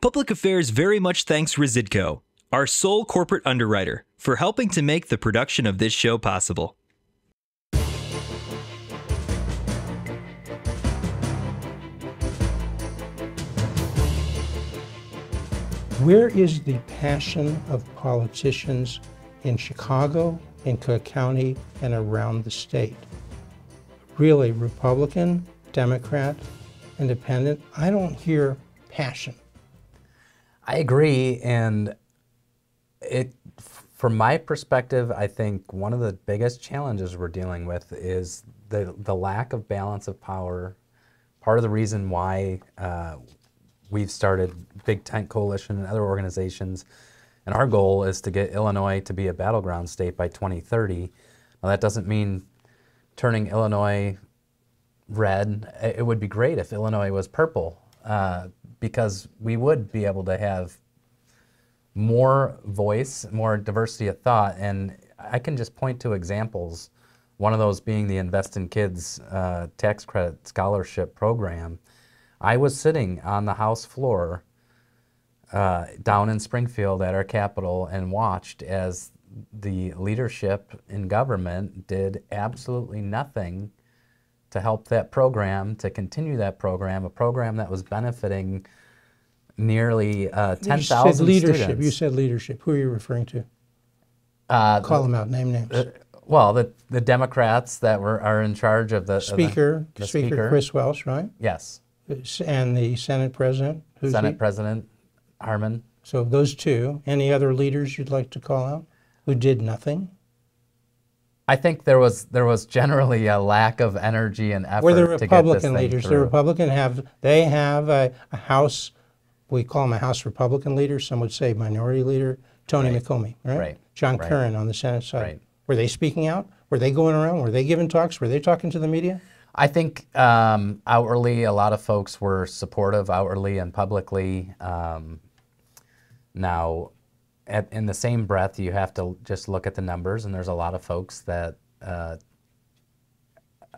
Public Affairs very much thanks Residco, our sole corporate underwriter, for helping to make the production of this show possible. Where is the passion of politicians in Chicago, in Cook County, and around the state? Really, Republican, Democrat, Independent, I don't hear passion. I agree, and from my perspective, I think one of the biggest challenges we're dealing with is the lack of balance of power. Part of the reason why we've started Big Tent Coalition and other organizations, and our goal is to get Illinois to be a battleground state by 2030. Now that doesn't mean turning Illinois red. It would be great if Illinois was purple, because we would be able to have more voice, more diversity of thought, and I can just point to examples. One of those being the Invest in Kids tax credit scholarship program. I was sitting on the House floor down in Springfield at our Capitol and watched as the leadership in government did absolutely nothing to help that program, to continue that program, a program that was benefiting nearly 10,000 students. You said leadership. Who are you referring to? Call them out, name names. Well, the Democrats that are in charge of the Speaker, the Speaker Chris Welch, right? Yes. And the Senate President? Senate President Harmon. So those two. Any other leaders you'd like to call out who did nothing? I think there was generally a lack of energy and effort. Were the to get this Republican thing leaders? through. The Republican have a House. We call him a House Republican leader. Some would say minority leader. Tony McCombie, right? Right. John Curran on the Senate side. Right. Were they speaking out? Were they going around? Were they giving talks? Were they talking to the media? I think outwardly a lot of folks were supportive, outwardly and publicly. Now, in the same breath, you have to just look at the numbers, and there's a lot of folks that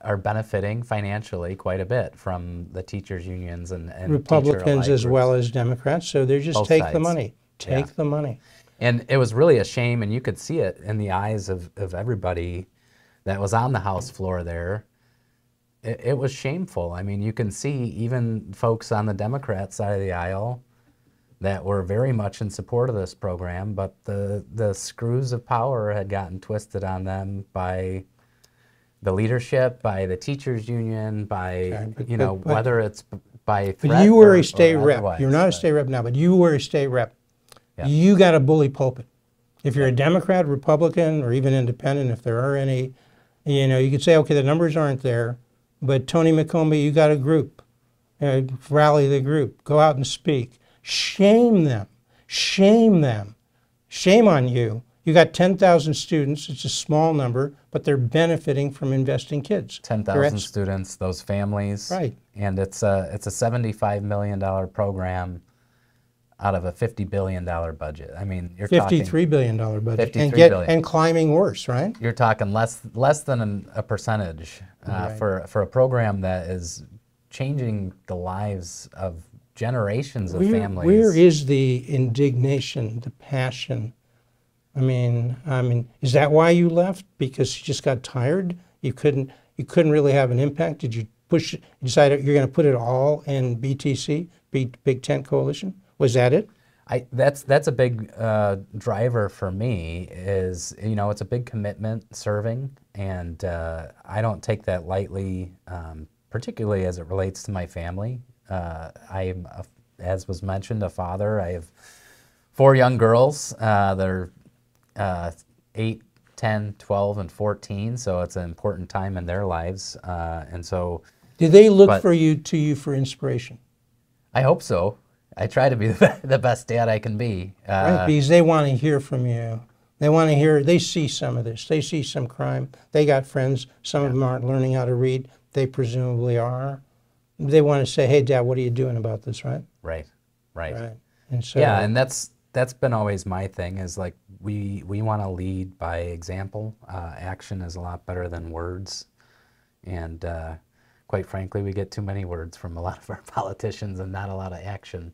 are benefiting financially quite a bit from the teachers' unions and Republicans as groups. well as Democrats, so they just Both take sides. the money. Take the money. And it was really a shame, and you could see it in the eyes of everybody that was on the House floor there. It was shameful. I mean, you can see even folks on the Democrat side of the aisle that were very much in support of this program, but the screws of power had gotten twisted on them by the leadership, by the teachers' union, by, whether it's by threat. But you were a state or rep. otherwise, You're not a state rep now, but you were a state rep. Yeah. You got a bully pulpit. If you're a Democrat, Republican, or even independent, if there are any, you could say, okay, the numbers aren't there, but Tony McCombie, you got a group. Rally the group. Go out and speak. Shame them. Shame them. Shame on you. You got 10,000 students. It's a small number, but they're benefiting from investing kids. 10,000 students, those families. Right. And it's a $75 million program out of a $50 billion budget. I mean, you're talking $53 billion budget. $53 billion. And climbing worse, right? You're talking less than a percentage Right. for a program that is changing the lives of generations of families. Where is the indignation, the passion? I mean, is that why you left? Because you just got tired? You couldn't really have an impact? Did you decided you're going to put it all in BTC, Big Tent Coalition? Was that it? That's a big driver for me. Is it's a big commitment serving, and I don't take that lightly, particularly as it relates to my family. I am, as was mentioned, a father. I have 4 young girls. They're 8, 10, 12, and 14. So it's an important time in their lives, and so. Did they look to you for inspiration? I hope so. I try to be the best dad I can be. Right, because they want to hear from you. They want to hear, they see some of this. They see some crime. They got friends. Some of them aren't learning how to read. They presumably are. They want to say, hey, Dad, what are you doing about this, right? Right. And so, yeah, and that's been always my thing, is like we want to lead by example. Action is a lot better than words. And quite frankly, we get too many words from a lot of our politicians and not a lot of action.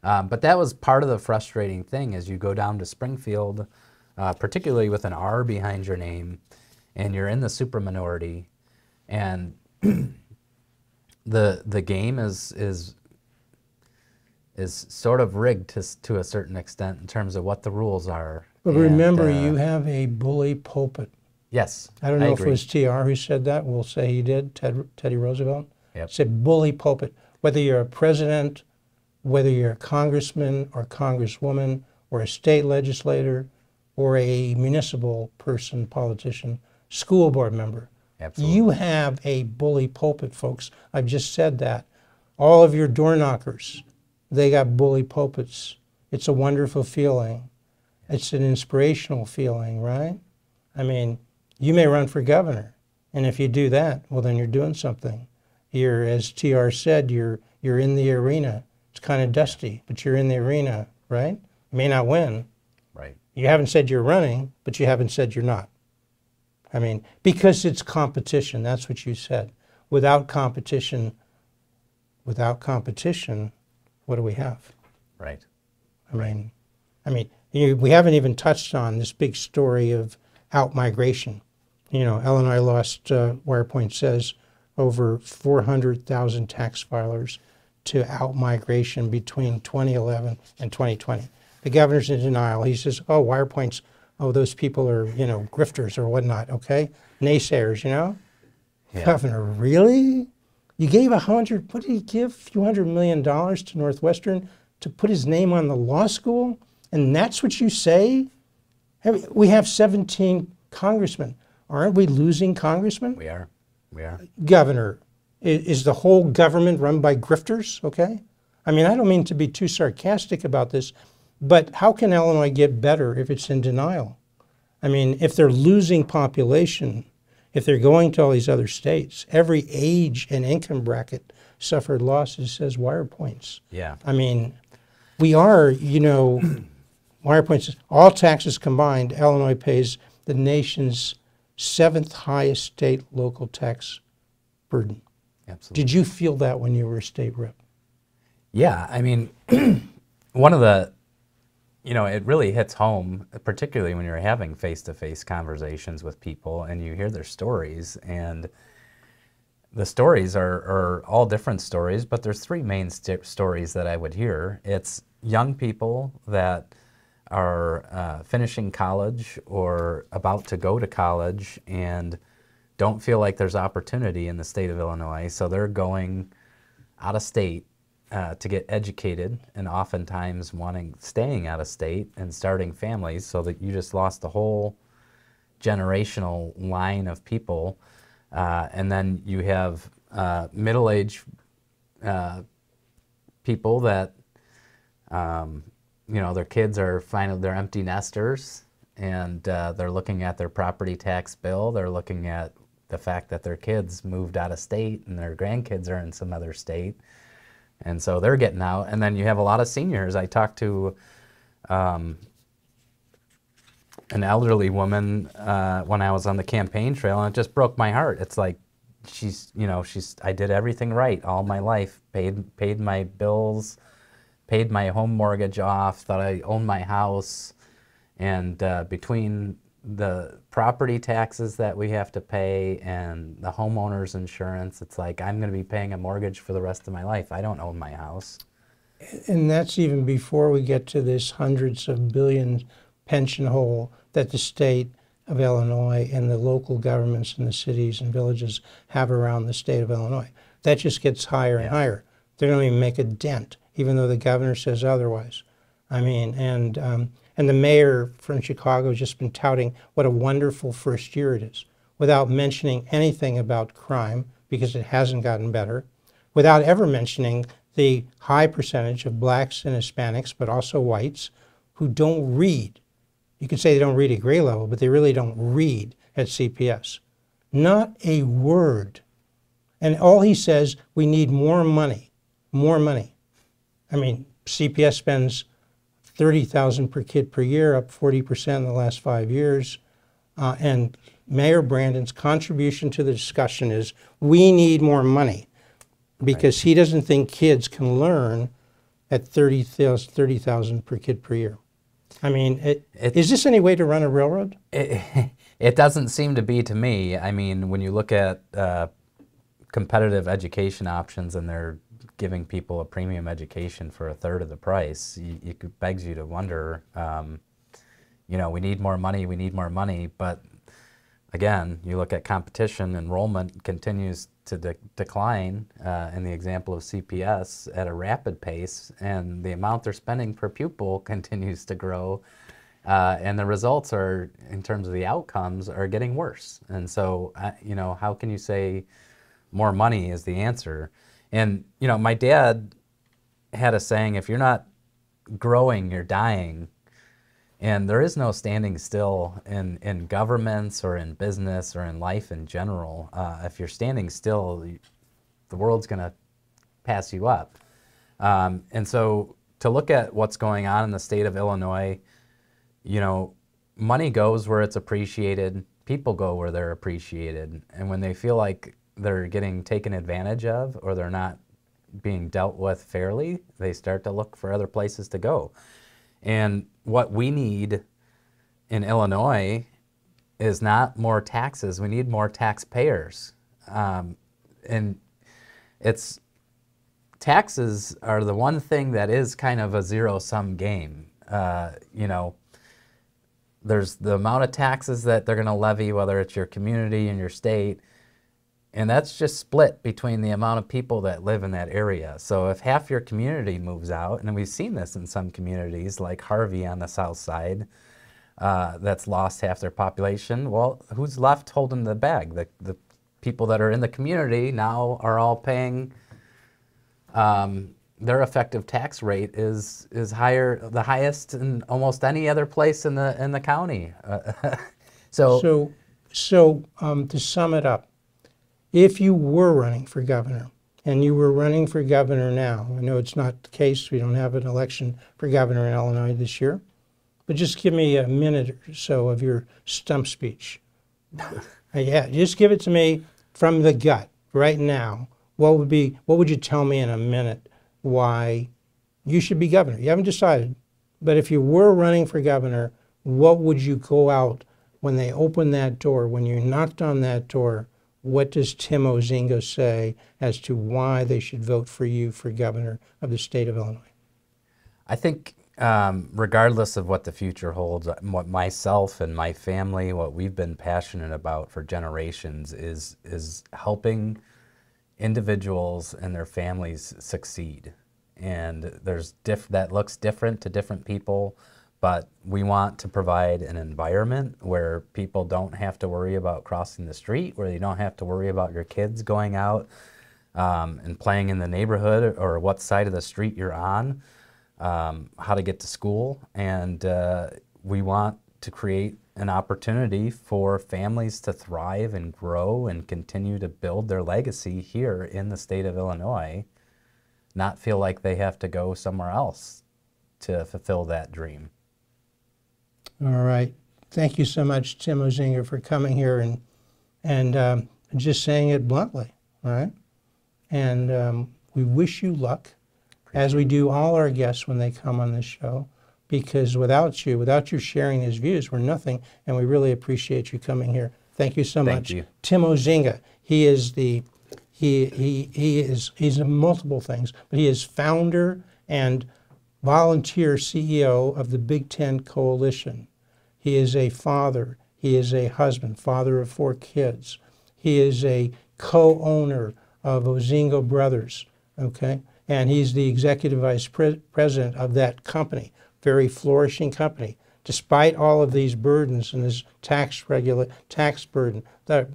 But that was part of the frustrating thing as you go down to Springfield, particularly with an R behind your name, and you're in the super minority, and the game is sort of rigged to a certain extent in terms of what the rules are. But remember, you have a bully pulpit. Yes, I don't know if agree. it was TR who said that. We'll say he did, Teddy Roosevelt. Yep. Said bully pulpit. Whether you're a president, whether you're a congressman or congresswoman or a state legislator or a municipal person, politician, school board member, Absolutely. you have a bully pulpit, folks. I've just said that. All of your door knockers, they got bully pulpits. It's a wonderful feeling. It's an inspirational feeling, right? I mean, you may run for governor, and if you do that, well, then you're doing something. You're, as TR said, you're in the arena. It's kind of dusty, but you're in the arena, right? You may not win. Right. You haven't said you're running, but you haven't said you're not. I mean, because it's competition. That's what you said. Without competition, what do we have? Right. I mean, we haven't even touched on this big story of outmigration. You know, Illinois lost, Wirepoints says, over 400,000 tax filers to outmigration between 2011 and 2020. The governor's in denial. He says, oh, Wirepoints, oh, those people are, you know, grifters or whatnot, okay? Naysayers, you know? Yeah. Governor, really? You gave what did he give? A few $100 million to Northwestern to put his name on the law school? And that's what you say? We have 17 congressmen. Aren't we losing congressmen? We are. Governor, is the whole government run by grifters, okay? I mean, I don't mean to be too sarcastic about this, but how can Illinois get better if it's in denial? I mean, if they're losing population, if they're going to all these other states, every age and income bracket suffered losses, says Wirepoints. Yeah. I mean, we are, you know, Wirepoints says, all taxes combined, Illinois pays the nation's 7th highest state local tax burden. Absolutely. Did you feel that when you were a state rep? Yeah, I mean, one of the, you know, it really hits home, particularly when you're having face-to-face conversations with people and you hear their stories, and the stories are all different stories, but there's three main stories that I would hear. It's young people that are finishing college or about to go to college and don't feel like there's opportunity in the state of Illinois, so they're going out of state to get educated, and oftentimes staying out of state and starting families, so that you just lost the whole generational line of people. And then you have middle-aged people that you know, their kids are they're empty nesters, and they're looking at their property tax bill. They're looking at the fact that their kids moved out of state and their grandkids are in some other state, and so they're getting out. And then you have a lot of seniors. I talked to an elderly woman when I was on the campaign trail, and it just broke my heart. It's like I did everything right all my life, paid my bills, paid my home mortgage off, thought I owned my house, and between the property taxes that we have to pay and the homeowner's insurance, it's like I'm going to be paying a mortgage for the rest of my life. I don't own my house. And that's even before we get to this hundreds of billions pension hole that the state of Illinois and the local governments in the cities and villages have around the state of Illinois. That just gets higher and higher. They don't even make a dent, even though the governor says otherwise. I mean, and the mayor from Chicago has just been touting what a wonderful first year it is, without mentioning anything about crime, because it hasn't gotten better, without ever mentioning the high percentage of blacks and Hispanics, but also whites, who don't read. You could say they don't read at grade level, but they really don't read at CPS. Not a word. And all he says, we need more money, more money. I mean, CPS spends $30,000 per kid per year, up 40% in the last 5 years. And Mayor Brandon's contribution to the discussion is, we need more money, because he doesn't think kids can learn at $30,000 per kid per year. I mean, is this any way to run a railroad? It doesn't seem to be to me. I mean, when you look at competitive education options and they're giving people a premium education for a third of the price, it begs you to wonder, you know, we need more money, but again, you look at competition, enrollment continues to decline in the example of CPS at a rapid pace, and the amount they're spending per pupil continues to grow, and the results are, in terms of the outcomes, are getting worse. And so, you know, how can you say more money is the answer? And, you know, my dad had a saying, if you're not growing, you're dying. And there is no standing still in governments or in business or in life in general. If you're standing still, the world's going to pass you up. And so to look at what's going on in the state of Illinois, you know, money goes where it's appreciated, people go where they're appreciated. And when they feel like they're getting taken advantage of or they're not being dealt with fairly, they start to look for other places to go. And what we need in Illinois is not more taxes, we need more taxpayers. And taxes are the one thing that is kind of a zero-sum game. You know, there's the amount of taxes that they're gonna levy, whether it's your community and your state, and that's just split between the amount of people that live in that area. So if half your community moves out, and we've seen this in some communities like Harvey on the south side, that's lost half their population, well, who's left holding the bag? The people that are in the community now are all paying, their effective tax rate is higher, the highest in almost any other place in the county. So to sum it up, if you were running for governor, and you were running for governor now, I know it's not the case, we don't have an election for governor in Illinois this year, but just give me a minute or so of your stump speech. Yeah, just give it to me from the gut right now. What would you tell me in a minute why you should be governor? You haven't decided, but if you were running for governor, what would you go out when they opened that door, when you knocked on that door? What does Tim Ozinga say as to why they should vote for you for governor of the state of Illinois? I think regardless of what the future holds, what myself and my family, what we've been passionate about for generations is helping individuals and their families succeed. And that looks different to different people, but we want to provide an environment where people don't have to worry about crossing the street, where you don't have to worry about your kids going out and playing in the neighborhood or what side of the street you're on, how to get to school. And we want to create an opportunity for families to thrive and grow and continue to build their legacy here in the state of Illinois, not feel like they have to go somewhere else to fulfill that dream. All right. Thank you so much, Tim Ozinga, for coming here and just saying it bluntly, all right? And we wish you luck, as we do all our guests when they come on this show, because without you sharing these views, we're nothing, and we really appreciate you coming here. Thank you so much. Thank you. Tim Ozinga, he's multiple things, but he is founder and volunteer CEO of the Big Ten Coalition. He is a father. He is a husband, father of 4 kids. He is a co-owner of Ozinga Brothers, okay? And he's the executive vice president of that company, very flourishing company. Despite all of these burdens and this tax burden, the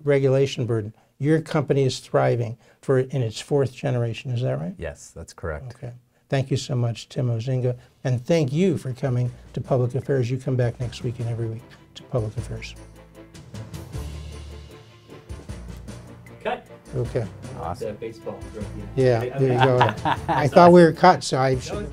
regulation burden, your company is thriving in its 4th generation. Is that right? Yes, that's correct. Okay. Thank you so much, Tim Ozinga, and thank you for coming to Public Affairs. You come back next week and every week to Public Affairs. Cut. Okay. Awesome. Baseball. Yeah, there you go. I thought we were cut, so I should.